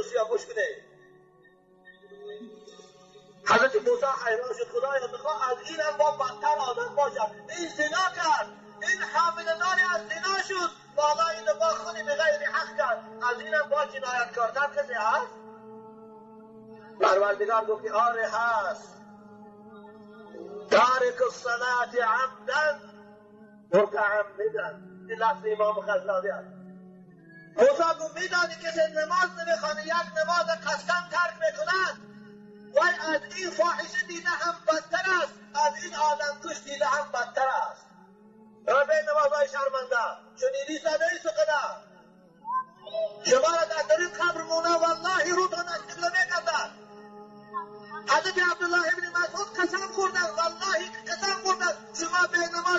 بسیار گوش کنید. حضرت موسی حیران شد، خدایا میخواه از این هم با بدتر آدم باشد. این زنا کرد، این حاملداری از زنا شد، والا این با خونی بغیر حق کرد، از این هم با جنایتکارتر کسی هست؟ پروردگار گفت که آره هست. تارک الصلاة عمدا متعمدا. این لفظ امام غزالی است. موسی گفت میدانی کسی نماز نمیخوانه، یک نماز قصداً ترک میکند، وای از این فاحشه دیده هم بدتر است، از این آدمکش دیده هم بدتر است. ربه نمازهای شرمنده شنیدی صدای سخنه شما را در طریق قبر مونه، والله روتان اشتغل میکردن. حضرت عبدالله ابن مسعود قسم خوردن، والله قسم خوردن شما به نماز